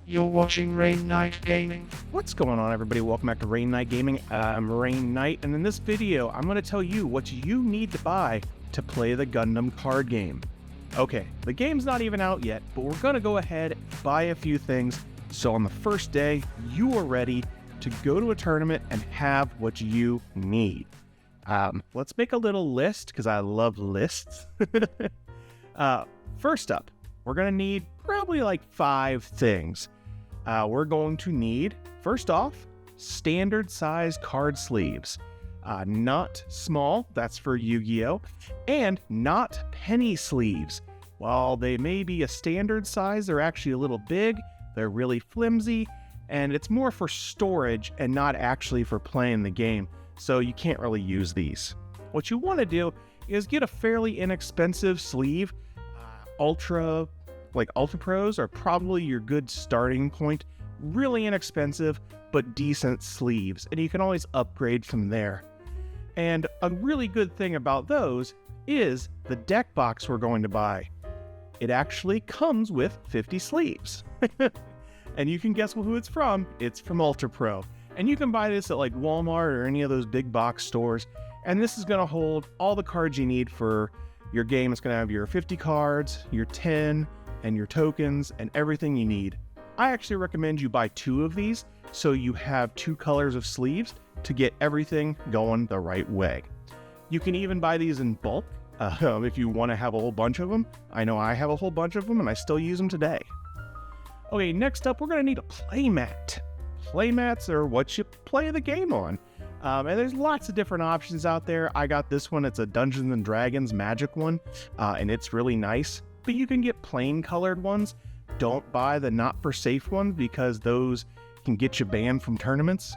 You're watching Rainnite Gaming. What's going on, everybody? Welcome back to Rainnite Gaming. I'm Rainnite, and in this video, I'm going to tell you what you need to buy to play the Gundam Card Game. Okay, the game's not even out yet, but we're going to go ahead and buy a few things, so on the first day, you are ready to go to a tournament and have what you need. Let's make a little list, because I love lists. First up, we're going to need probably like 5 things. We're going to need, first off, standard size card sleeves. Not small, that's for Yugioh, and not penny sleeves. While they may be a standard size, they're actually a little big, they're really flimsy, and it's more for storage and not actually for playing the game, so you can't really use these. What you want to do is get a fairly inexpensive sleeve. Ultra Pros are probably your good starting point. Really inexpensive, but decent sleeves, and you can always upgrade from there. And a really good thing about those is the deck box we're going to buy. It actually comes with 50 sleeves. And you can guess who it's from. It's from Ultra Pro. And you can buy this at like Walmart or any of those big box stores. And this is going to hold all the cards you need for your game. It's going to have your 50 cards, your 10, and your tokens, and everything you need. I actually recommend you buy 2 of these so you have 2 colors of sleeves to get everything going the right way. You can even buy these in bulk if you want to have a whole bunch of them. I know I have a whole bunch of them and I still use them today. Okay, next up, we're going to need a playmat. Playmats are what you play the game on. And there's lots of different options out there. I got this one. It's a Dungeons and Dragons magic one, and it's really nice. But you can get plain colored ones. Don't buy the not for safe ones because those can get you banned from tournaments.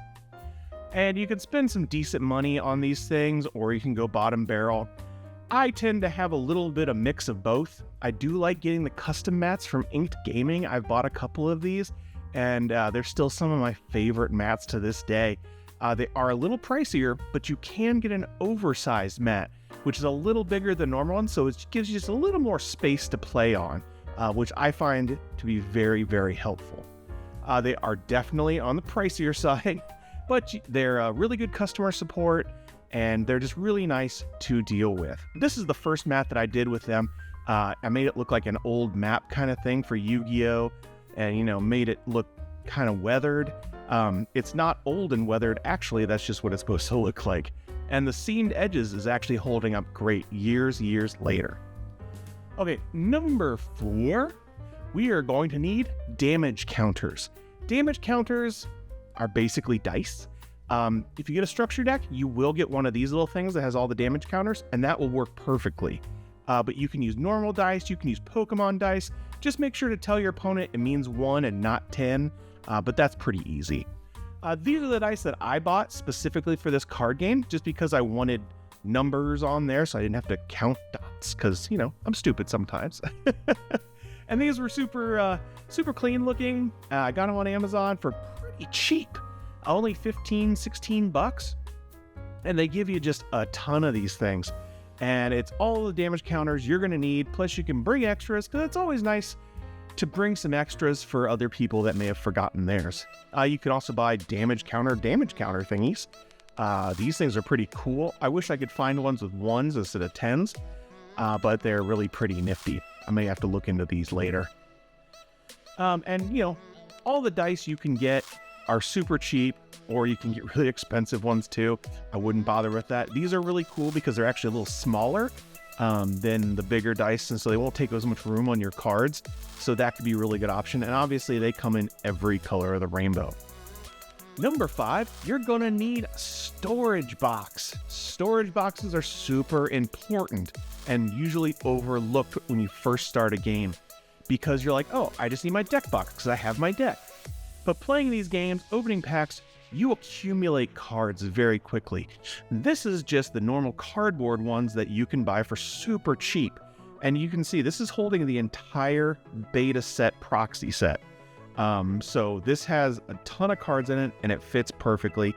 And you can spend some decent money on these things, or you can go bottom barrel. I tend to have a little bit of mix of both. I do like getting the custom mats from Inked Gaming. I've bought a couple of these, and they're still some of my favorite mats to this day. They are a little pricier, but you can get an oversized mat, which is a little bigger than normal one, so it gives you just a little more space to play on, which I find to be very, very helpful. They are definitely on the pricier side, but they're really good customer support, and they're just really nice to deal with. This is the first mat that I did with them. I made it look like an old map kind of thing for Yu-Gi-Oh! And, made it look kind of weathered. It's not old and weathered, actually, that's just what it's supposed to look like. And the seamed edges is actually holding up great years later. Okay, number 4, we are going to need damage counters. Damage counters are basically dice. If you get a structure deck, you will get one of these little things that has all the damage counters, and that will work perfectly. But you can use normal dice, you can use Pokemon dice. Just make sure to tell your opponent it means 1 and not 10, but that's pretty easy. These are the dice that I bought specifically for this card game, just because I wanted numbers on there so I didn't have to count dots, because, I'm stupid sometimes. And these were super clean looking. I got them on Amazon for pretty cheap, only $15-16, and they give you just a ton of these things. And it's all the damage counters you're going to need, plus you can bring extras, because it's always nice to bring some extras for other people that may have forgotten theirs. You can also buy damage counter thingies. These things are pretty cool. I wish I could find ones with 1s instead of 10s, but they're really pretty nifty. I may have to look into these later. And all the dice you can get are super cheap, or you can get really expensive ones too. I wouldn't bother with that. These are really cool because they're actually a little smaller than the bigger dice, and so they won't take as much room on your cards, so that could be a really good option. And obviously they come in every color of the rainbow. Number 5, you're gonna need a storage box. Storage boxes are super important and usually overlooked when you first start a game, because you're like, oh, I just need my deck box because I have my deck. But playing these games, opening packs, you accumulate cards very quickly. This is just the normal cardboard ones that you can buy for super cheap. And you can see this is holding the entire beta set proxy set. So this has a ton of cards in it, and it fits perfectly.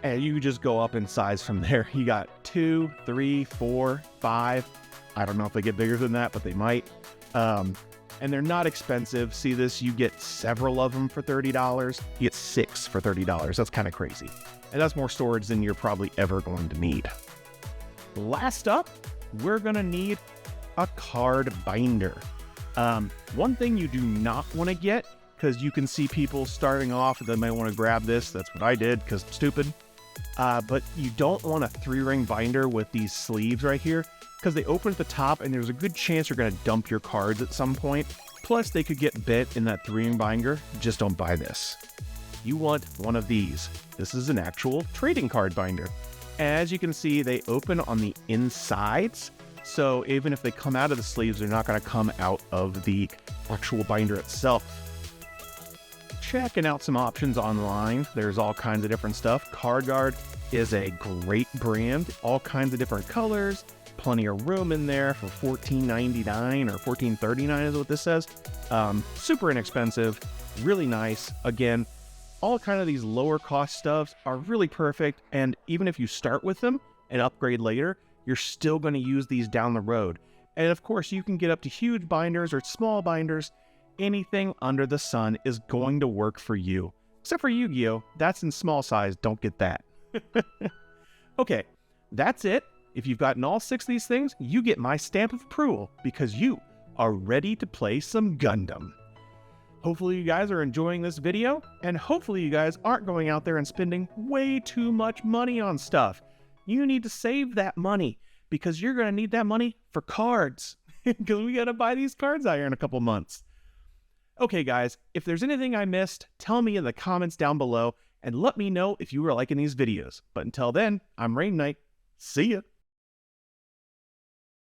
And you just go up in size from there. You got 2, 3, 4, 5. I don't know if they get bigger than that, but they might. and they're not expensive. See this? You get several of them for $30. You get 6 for $30. That's kind of crazy. And that's more storage than you're probably ever going to need. Last up, we're going to need a card binder. One thing you do not want to get, because you can see people starting off, they might want to grab this. That's what I did because I'm stupid. But you don't want a 3-ring binder with these sleeves right here, because they open at the top and there's a good chance you're going to dump your cards at some point. Plus, they could get bit in that 3-ring binder. Just don't buy this. You want one of these. This is an actual trading card binder. As you can see, they open on the insides. So even if they come out of the sleeves, they're not going to come out of the actual binder itself. Checking out some options online. There's all kinds of different stuff. CardGuard is a great brand. All kinds of different colors. Plenty of room in there for $14.99 or $14.39 is what this says. Super inexpensive. Really nice. Again, all kind of these lower cost stuffs are really perfect. And even if you start with them and upgrade later, you're still going to use these down the road. And of course, you can get up to huge binders or small binders. Anything under the sun is going to work for you. Except for Yu-Gi-Oh! That's in small size. Don't get that. Okay, that's it. If you've gotten all 6 of these things, you get my stamp of approval because you are ready to play some Gundam. Hopefully you guys are enjoying this video, and hopefully you guys aren't going out there and spending way too much money on stuff. You need to save that money because you're going to need that money for cards because we got to buy these cards out here in a couple months. Okay, guys, if there's anything I missed, tell me in the comments down below and let me know if you were liking these videos. But until then, I'm Rainnite. See ya!